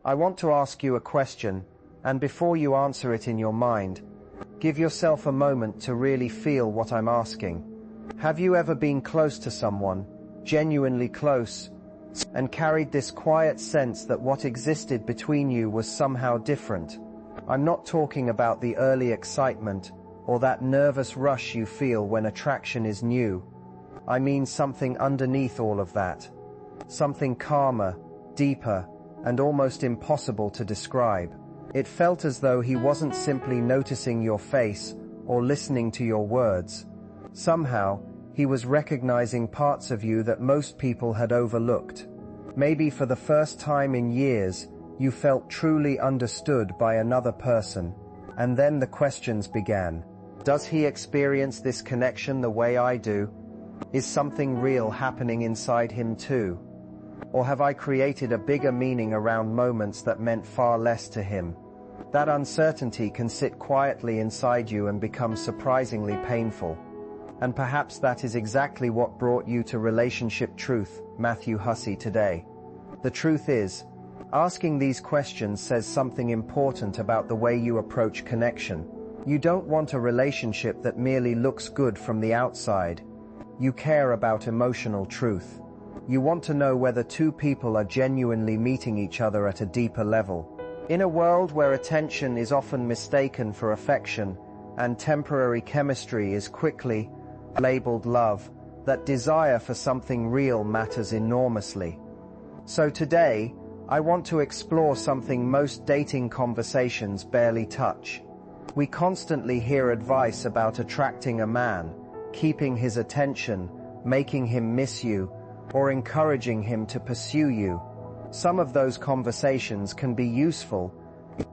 I want to ask you a question, and before you answer it in your mind, give yourself a moment to really feel what I'm asking. Have you ever been close to someone, genuinely close, and carried this quiet sense that what existed between you was somehow different? I'm not talking about the early excitement or that nervous rush you feel when attraction is new. I mean something underneath all of that. Something calmer, deeper, and almost impossible to describe. It felt as though he wasn't simply noticing your face or listening to your words. Somehow, he was recognizing parts of you that most people had overlooked. Maybe for the first time in years, you felt truly understood by another person. And then the questions began. Does he experience this connection the way I do? Is something real happening inside him too? Or have I created a bigger meaning around moments that meant far less to him? That uncertainty can sit quietly inside you and become surprisingly painful. And perhaps that is exactly what brought you to Relationship Truth, Matthew Hussey, today. The truth is, asking these questions says something important about the way you approach connection. You don't want a relationship that merely looks good from the outside. You care about emotional truth. You want to know whether two people are genuinely meeting each other at a deeper level. In a world where attention is often mistaken for affection and temporary chemistry is quickly labeled love, that desire for something real matters enormously. So today, I want to explore something most dating conversations barely touch. We constantly hear advice about attracting a man, keeping his attention, making him miss you, or encouraging him to pursue you. Some of those conversations can be useful,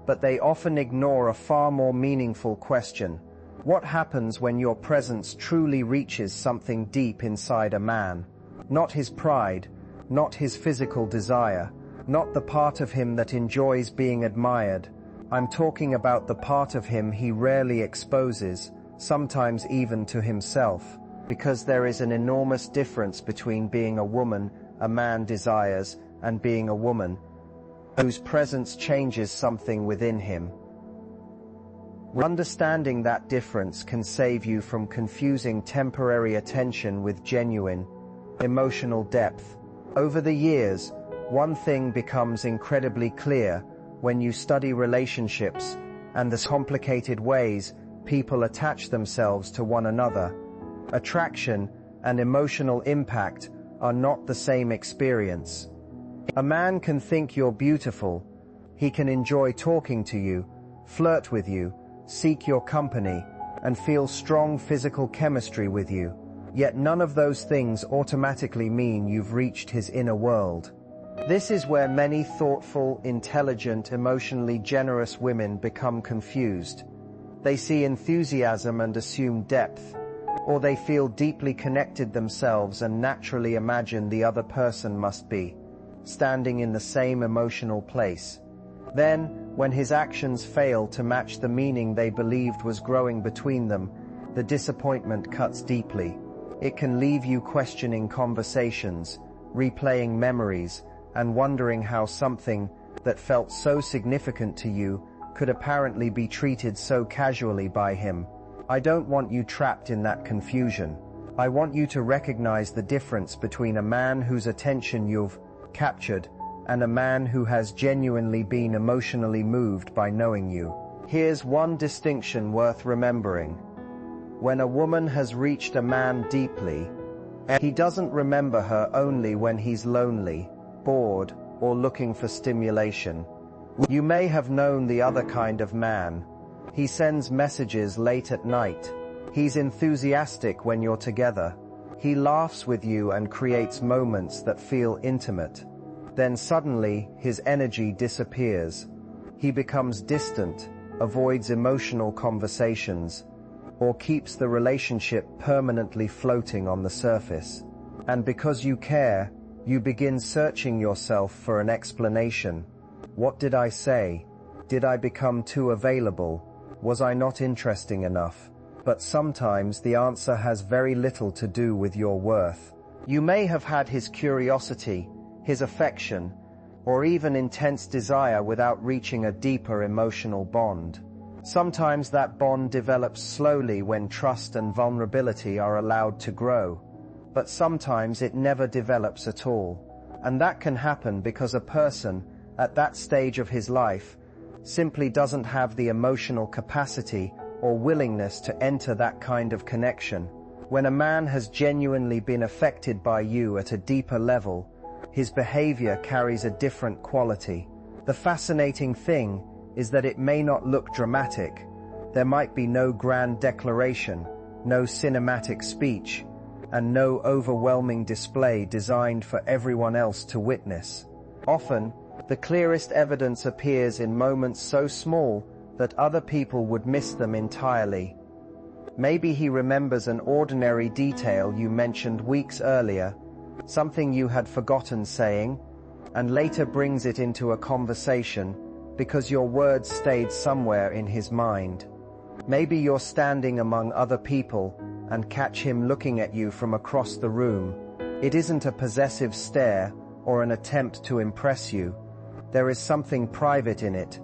but they often ignore a far more meaningful question. What happens when your presence truly reaches something deep inside a man? Not his pride, not his physical desire, not the part of him that enjoys being admired. I'm talking about the part of him he rarely exposes, sometimes even to himself, because there is an enormous difference between being a woman a man desires and being a woman whose presence changes something within him. Understanding that difference can save you from confusing temporary attention with genuine, emotional depth. Over the years, one thing becomes incredibly clear when you study relationships and the complicated ways people attach themselves to one another. Attraction and emotional impact are not the same experience. A man can think you're beautiful, he can enjoy talking to you, flirt with you, seek your company, and feel strong physical chemistry with you. Yet none of those things automatically mean you've reached his inner world. This is where many thoughtful, intelligent, emotionally generous women become confused. They see enthusiasm and assume depth, or they feel deeply connected themselves and naturally imagine the other person must be standing in the same emotional place. Then, when his actions fail to match the meaning they believed was growing between them, the disappointment cuts deeply. It can leave you questioning conversations, replaying memories, and wondering how something that felt so significant to you could apparently be treated so casually by him. I don't want you trapped in that confusion. I want you to recognize the difference between a man whose attention you've captured and a man who has genuinely been emotionally moved by knowing you. Here's one distinction worth remembering. When a woman has reached a man deeply, he doesn't remember her only when he's lonely, bored, or looking for stimulation. You may have known the other kind of man. He sends messages late at night. He's enthusiastic when you're together. He laughs with you and creates moments that feel intimate. Then suddenly, his energy disappears. He becomes distant, avoids emotional conversations, or keeps the relationship permanently floating on the surface. And because you care, you begin searching yourself for an explanation. What did I say? Did I become too available? Was I not interesting enough? But sometimes the answer has very little to do with your worth. You may have had his curiosity, his affection, or even intense desire without reaching a deeper emotional bond. Sometimes that bond develops slowly when trust and vulnerability are allowed to grow, but sometimes it never develops at all. And that can happen because a person, at that stage of his life, simply doesn't have the emotional capacity or willingness to enter that kind of connection. When a man has genuinely been affected by you at a deeper level, his behavior carries a different quality. The fascinating thing is that it may not look dramatic. There might be no grand declaration, no cinematic speech, and no overwhelming display designed for everyone else to witness. Often, the clearest evidence appears in moments so small that other people would miss them entirely. Maybe he remembers an ordinary detail you mentioned weeks earlier, something you had forgotten saying, and later brings it into a conversation because your words stayed somewhere in his mind. Maybe you're standing among other people and catch him looking at you from across the room. It isn't a possessive stare or an attempt to impress you. There is something private in it,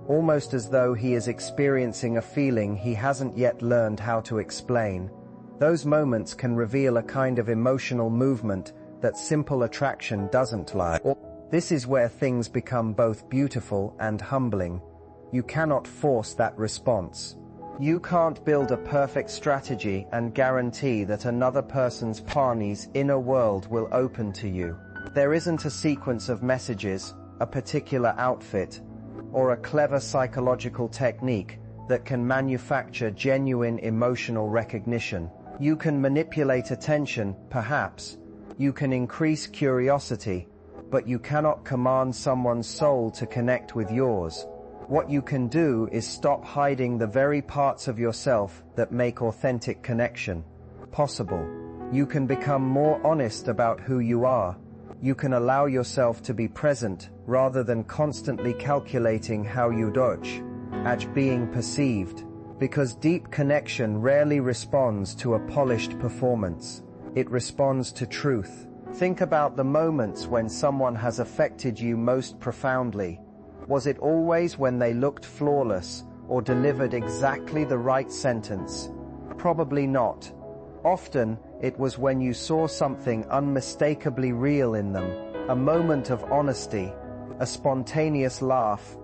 almost as though he is experiencing a feeling he hasn't yet learned how to explain. Those moments can reveal a kind of emotional movement that simple attraction doesn't lie. This is where things become both beautiful and humbling. You cannot force that response. You can't build a perfect strategy and guarantee that another person's partner's inner world will open to you. There isn't a sequence of messages, a particular outfit, or a clever psychological technique that can manufacture genuine emotional recognition. You can manipulate attention, perhaps. You can increase curiosity, but you cannot command someone's soul to connect with yours. What you can do is stop hiding the very parts of yourself that make authentic connection possible. You can become more honest about who you are. You can allow yourself to be present rather than constantly calculating how you do at being perceived, because deep connection rarely responds to a polished performance. It responds to truth. Think about the moments when someone has affected you most profoundly. Was it always when they looked flawless or delivered exactly the right sentence? Probably not. Often, it was when you saw something unmistakably real in them, a moment of honesty, a spontaneous laugh,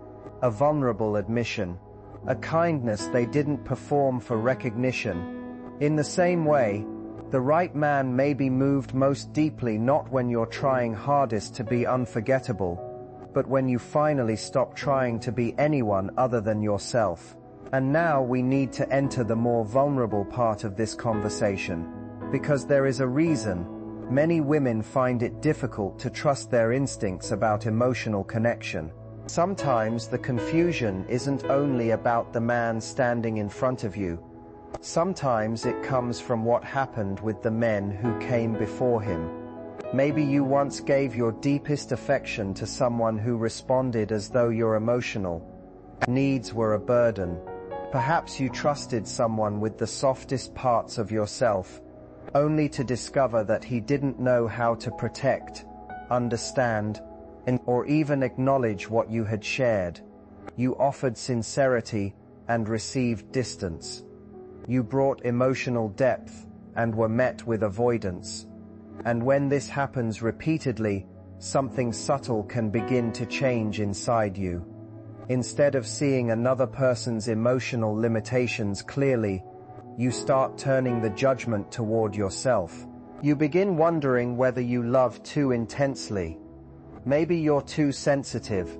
a vulnerable admission, a kindness they didn't perform for recognition. In the same way, the right man may be moved most deeply not when you're trying hardest to be unforgettable, but when you finally stop trying to be anyone other than yourself. And now we need to enter the more vulnerable part of this conversation, because there is a reason many women find it difficult to trust their instincts about emotional connection. Sometimes the confusion isn't only about the man standing in front of you. Sometimes it comes from what happened with the men who came before him. Maybe you once gave your deepest affection to someone who responded as though your emotional needs were a burden. Perhaps you trusted someone with the softest parts of yourself, only to discover that he didn't know how to protect, understand, or even acknowledge what you had shared. You offered sincerity and received distance. You brought emotional depth and were met with avoidance. And when this happens repeatedly, something subtle can begin to change inside you. Instead of seeing another person's emotional limitations clearly, you start turning the judgment toward yourself. You begin wondering whether you love too intensely. Maybe you're too sensitive.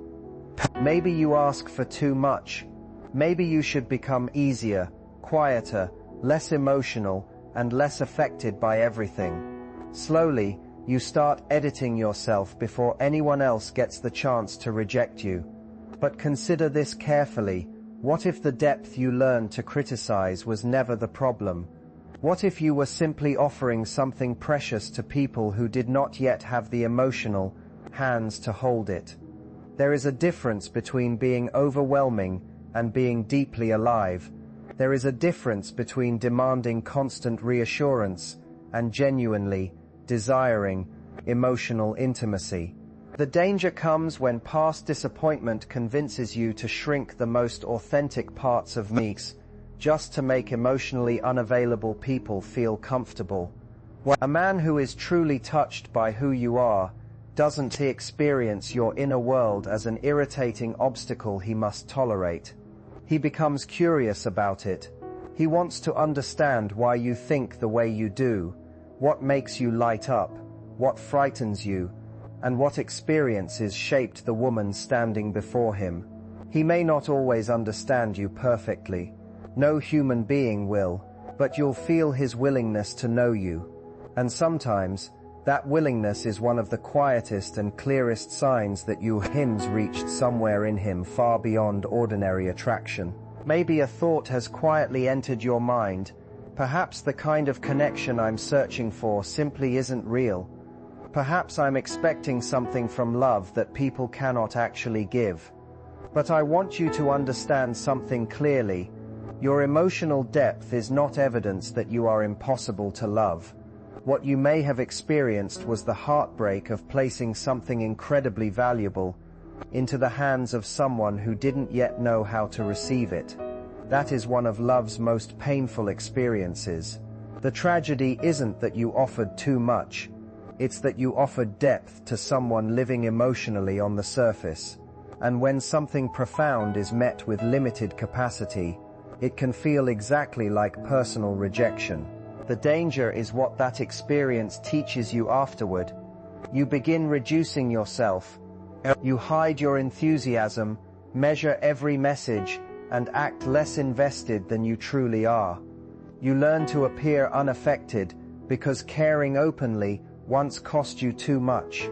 Maybe you ask for too much. Maybe you should become easier, quieter, less emotional, and less affected by everything. Slowly, you start editing yourself before anyone else gets the chance to reject you. But consider this carefully. What if the depth you learned to criticize was never the problem? What if you were simply offering something precious to people who did not yet have the emotional hands to hold it? There is a difference between being overwhelming and being deeply alive. There is a difference between demanding constant reassurance and genuinely desiring emotional intimacy. The danger comes when past disappointment convinces you to shrink the most authentic parts of me just to make emotionally unavailable people feel comfortable. A man who is truly touched by who you are doesn't experience your inner world as an irritating obstacle he must tolerate. He becomes curious about it. He wants to understand why you think the way you do, what makes you light up, what frightens you, and what experiences shaped the woman standing before him. He may not always understand you perfectly. No human being will, but you'll feel his willingness to know you. And sometimes, that willingness is one of the quietest and clearest signs that your hymns reached somewhere in him far beyond ordinary attraction. Maybe a thought has quietly entered your mind. Perhaps the kind of connection I'm searching for simply isn't real. Perhaps I'm expecting something from love that people cannot actually give. But I want you to understand something clearly. Your emotional depth is not evidence that you are impossible to love. What you may have experienced was the heartbreak of placing something incredibly valuable into the hands of someone who didn't yet know how to receive it. That is one of love's most painful experiences. The tragedy isn't that you offered too much. It's that you offered depth to someone living emotionally on the surface. And when something profound is met with limited capacity, it can feel exactly like personal rejection. The danger is what that experience teaches you afterward. You begin reducing yourself. You hide your enthusiasm, measure every message, and act less invested than you truly are. You learn to appear unaffected because caring openly once cost you too much.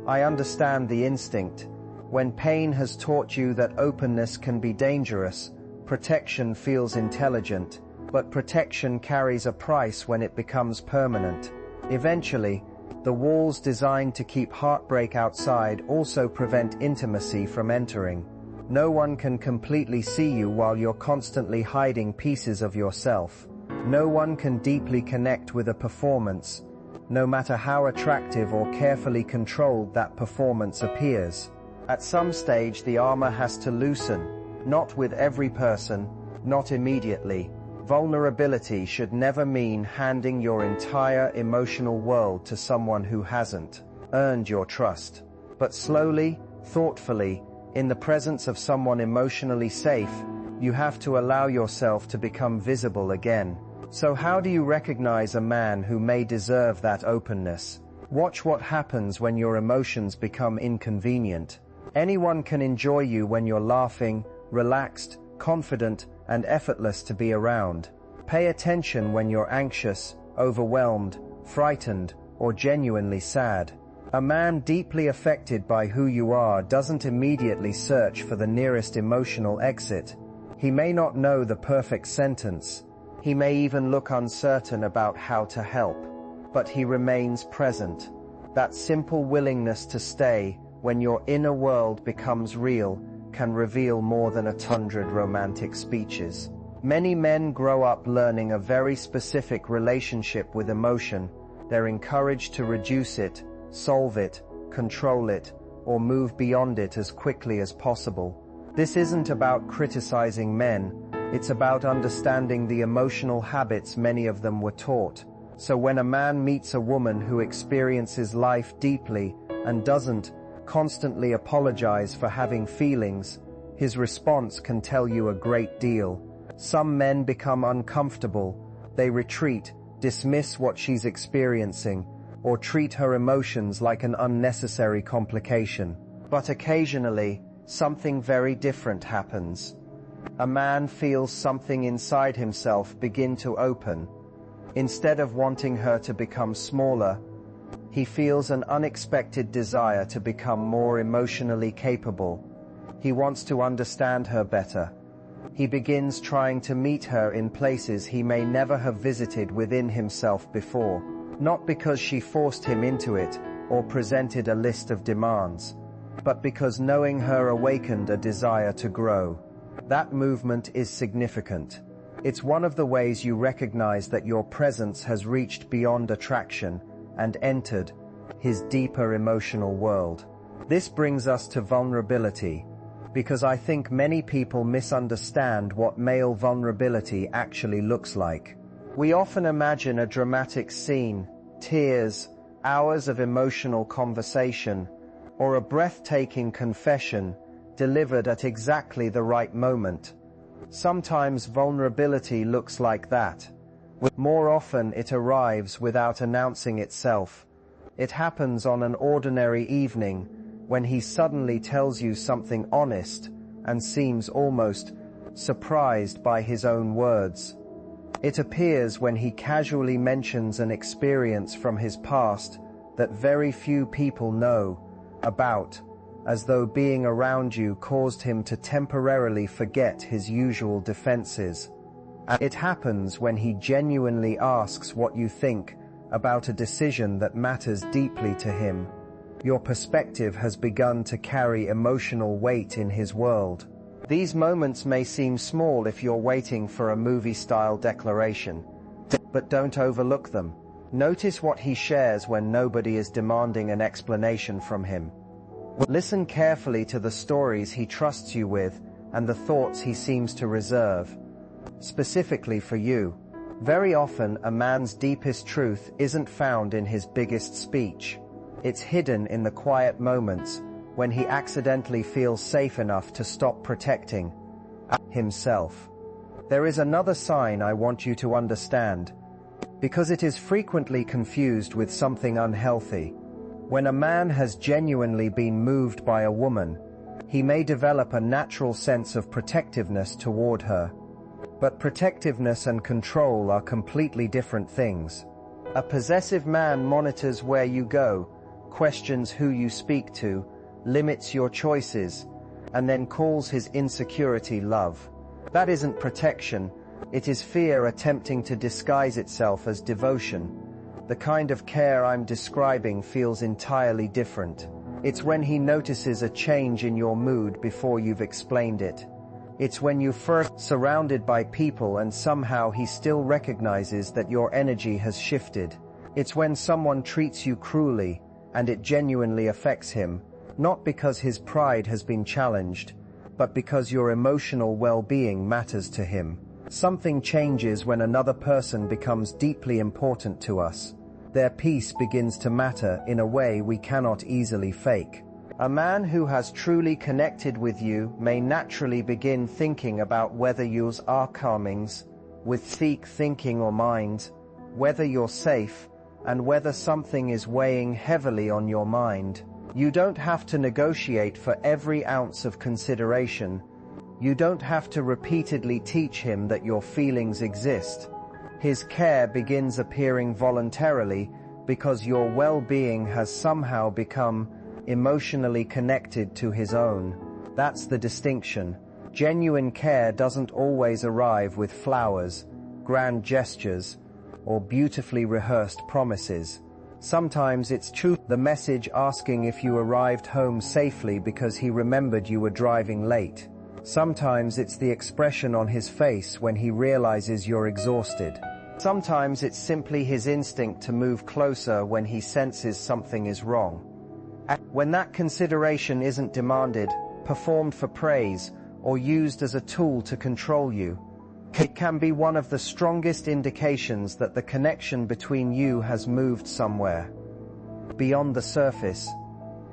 I understand the instinct. When pain has taught you that openness can be dangerous, protection feels intelligent, but protection carries a price when it becomes permanent. Eventually, the walls designed to keep heartbreak outside also prevent intimacy from entering. No one can completely see you while you're constantly hiding pieces of yourself. No one can deeply connect with a performance, no matter how attractive or carefully controlled that performance appears. At some stage, the armor has to loosen. Not with every person, not immediately. Vulnerability should never mean handing your entire emotional world to someone who hasn't earned your trust. But slowly, thoughtfully, in the presence of someone emotionally safe, you have to allow yourself to become visible again. So how do you recognize a man who may deserve that openness? Watch what happens when your emotions become inconvenient. Anyone can enjoy you when you're laughing, relaxed, confident, and effortless to be around. Pay attention when you're anxious, overwhelmed, frightened, or genuinely sad. A man deeply affected by who you are doesn't immediately search for the nearest emotional exit. He may not know the perfect sentence. He may even look uncertain about how to help. But he remains present. That simple willingness to stay when your inner world becomes real can reveal more than 100 romantic speeches. Many men grow up learning a very specific relationship with emotion. They're encouraged to reduce it, solve it, control it, or move beyond it as quickly as possible. This isn't about criticizing men, it's about understanding the emotional habits many of them were taught. So when a man meets a woman who experiences life deeply and doesn't constantly apologize for having feelings, his response can tell you a great deal. Some men become uncomfortable. They retreat, dismiss what she's experiencing, or treat her emotions like an unnecessary complication. But occasionally, something very different happens. A man feels something inside himself begin to open. Instead of wanting her to become smaller, he feels an unexpected desire to become more emotionally capable. He wants to understand her better. He begins trying to meet her in places he may never have visited within himself before, not because she forced him into it or presented a list of demands, but because knowing her awakened a desire to grow. That movement is significant. It's one of the ways you recognize that your presence has reached beyond attraction and entered his deeper emotional world. This brings us to vulnerability, because I think many people misunderstand what male vulnerability actually looks like. We often imagine a dramatic scene, tears, hours of emotional conversation, or a breathtaking confession delivered at exactly the right moment. Sometimes vulnerability looks like that. More often it arrives without announcing itself. It happens on an ordinary evening when he suddenly tells you something honest and seems almost surprised by his own words. It appears when he casually mentions an experience from his past that very few people know about, as though being around you caused him to temporarily forget his usual defenses. It happens when he genuinely asks what you think about a decision that matters deeply to him. Your perspective has begun to carry emotional weight in his world. These moments may seem small if you're waiting for a movie-style declaration, but don't overlook them. Notice what he shares when nobody is demanding an explanation from him. Listen carefully to the stories he trusts you with and the thoughts he seems to reserve, specifically for you. Very often, a man's deepest truth isn't found in his biggest speech. It's hidden in the quiet moments when he accidentally feels safe enough to stop protecting himself. There is another sign I want you to understand, because it is frequently confused with something unhealthy. When a man has genuinely been moved by a woman, he may develop a natural sense of protectiveness toward her. But protectiveness and control are completely different things. A possessive man monitors where you go, questions who you speak to, limits your choices, and then calls his insecurity love. That isn't protection, it is fear attempting to disguise itself as devotion. The kind of care I'm describing feels entirely different. It's when he notices a change in your mood before you've explained it. It's when you're first surrounded by people and somehow he still recognizes that your energy has shifted. It's when someone treats you cruelly and it genuinely affects him, not because his pride has been challenged, but because your emotional well-being matters to him. Something changes when another person becomes deeply important to us. Their peace begins to matter in a way we cannot easily fake. A man who has truly connected with you may naturally begin thinking about whether you are calmings, with thick thinking or mind, whether you're safe, and whether something is weighing heavily on your mind. You don't have to negotiate for every ounce of consideration. You don't have to repeatedly teach him that your feelings exist. His care begins appearing voluntarily because your well-being has somehow become emotionally connected to his own. That's the distinction. Genuine care doesn't always arrive with flowers, grand gestures, or beautifully rehearsed promises. Sometimes it's the message asking if you arrived home safely because he remembered you were driving late. Sometimes it's the expression on his face when he realizes you're exhausted. Sometimes it's simply his instinct to move closer when he senses something is wrong. When that consideration isn't demanded, performed for praise, or used as a tool to control you, it can be one of the strongest indications that the connection between you has moved somewhere beyond the surface.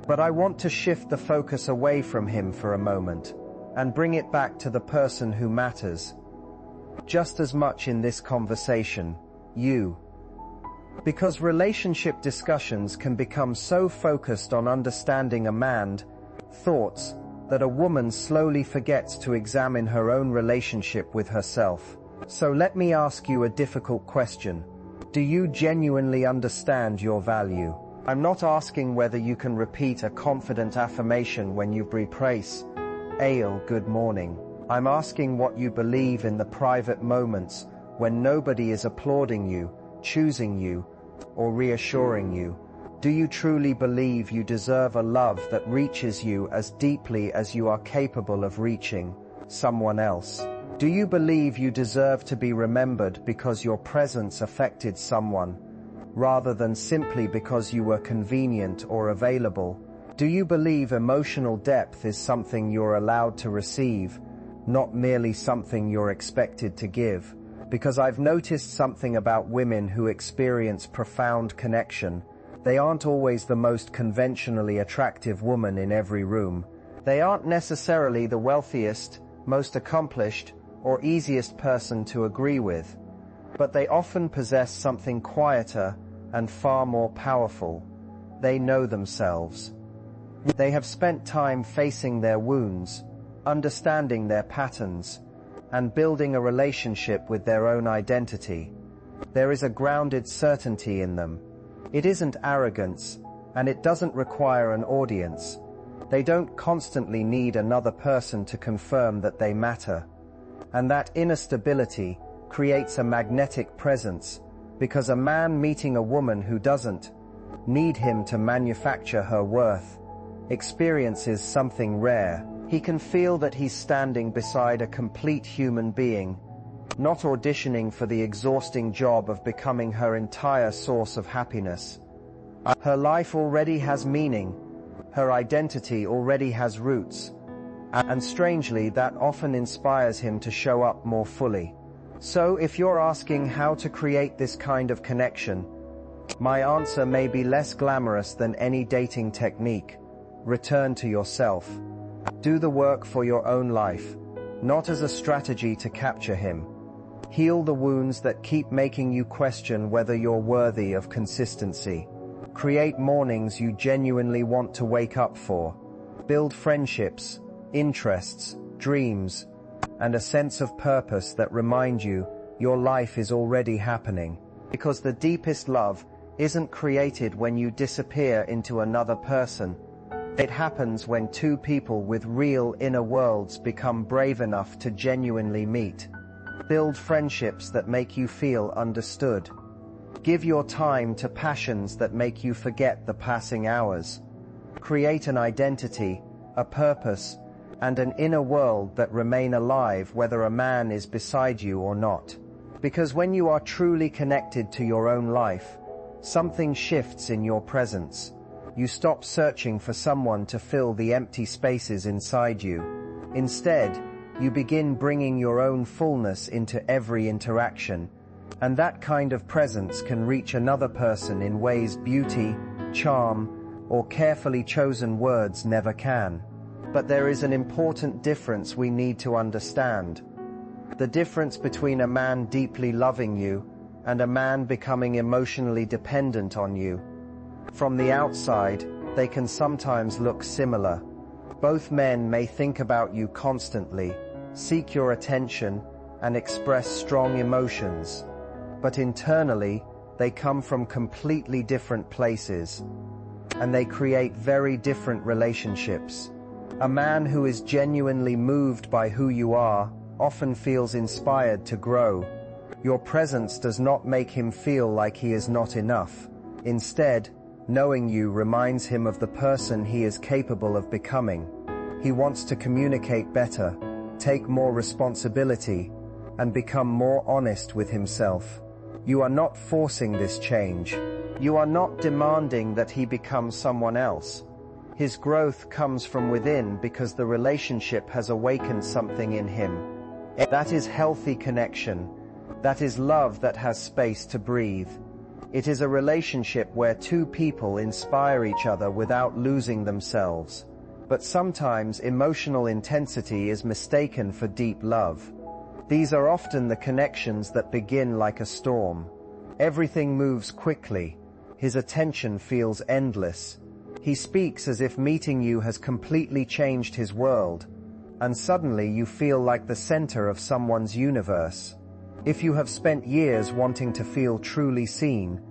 But I want to shift the focus away from him for a moment and bring it back to the person who matters just as much in this conversation, you. Because relationship discussions can become so focused on understanding a man's thoughts that a woman slowly forgets to examine her own relationship with herself. So let me ask you a difficult question. Do you genuinely understand your value? I'm not asking whether you can repeat a confident affirmation when you replace "Ale, good morning." I'm asking what you believe in the private moments when nobody is applauding you, choosing you, or reassuring you. Do you truly believe you deserve a love that reaches you as deeply as you are capable of reaching someone else? Do you believe you deserve to be remembered because your presence affected someone, rather than simply because you were convenient or available? Do you believe emotional depth is something you're allowed to receive, not merely something you're expected to give? Because I've noticed something about women who experience profound connection. They aren't always the most conventionally attractive woman in every room. They aren't necessarily the wealthiest, most accomplished, or easiest person to agree with. But they often possess something quieter and far more powerful. They know themselves. They have spent time facing their wounds, understanding their patterns, and building a relationship with their own identity. There is a grounded certainty in them. It isn't arrogance, and it doesn't require an audience. They don't constantly need another person to confirm that they matter. And that inner stability creates a magnetic presence, because a man meeting a woman who doesn't need him to manufacture her worth experiences something rare. He can feel that he's standing beside a complete human being, not auditioning for the exhausting job of becoming her entire source of happiness. Her life already has meaning, her identity already has roots, and strangely that often inspires him to show up more fully. So if you're asking how to create this kind of connection, my answer may be less glamorous than any dating technique. Return to yourself. Do the work for your own life, not as a strategy to capture him. Heal the wounds that keep making you question whether you're worthy of consistency. Create mornings you genuinely want to wake up for. Build friendships, interests, dreams, and a sense of purpose that remind you your life is already happening. Because the deepest love isn't created when you disappear into another person. It happens when two people with real inner worlds become brave enough to genuinely meet. Build friendships that make you feel understood. Give your time to passions that make you forget the passing hours. Create an identity, a purpose, and an inner world that remain alive whether a man is beside you or not. Because when you are truly connected to your own life, something shifts in your presence. You stop searching for someone to fill the empty spaces inside you. Instead, you begin bringing your own fullness into every interaction, and that kind of presence can reach another person in ways beauty, charm, or carefully chosen words never can. But there is an important difference we need to understand. The difference between a man deeply loving you and a man becoming emotionally dependent on you. From the outside, they can sometimes look similar. Both men may think about you constantly, seek your attention, and express strong emotions. But internally, they come from completely different places, and they create very different relationships. A man who is genuinely moved by who you are often feels inspired to grow. Your presence does not make him feel like he is not enough. Instead, knowing you reminds him of the person he is capable of becoming. He wants to communicate better, take more responsibility, and become more honest with himself. You are not forcing this change. You are not demanding that he become someone else. His growth comes from within because the relationship has awakened something in him. That is healthy connection. That is love that has space to breathe. It is a relationship where two people inspire each other without losing themselves. But sometimes emotional intensity is mistaken for deep love. These are often the connections that begin like a storm. Everything moves quickly. His attention feels endless. He speaks as if meeting you has completely changed his world, and suddenly you feel like the center of someone's universe. If you have spent years wanting to feel truly seen,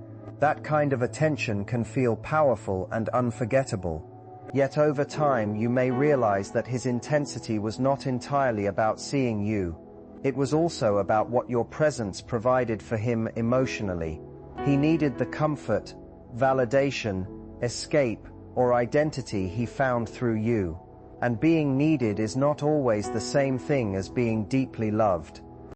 that kind of attention can feel powerful and unforgettable. Yet over time you may realize that his intensity was not entirely about seeing you. It was also about what your presence provided for him emotionally. He needed the comfort, validation, escape, or identity he found through you. And being needed is not always the same thing as being deeply loved.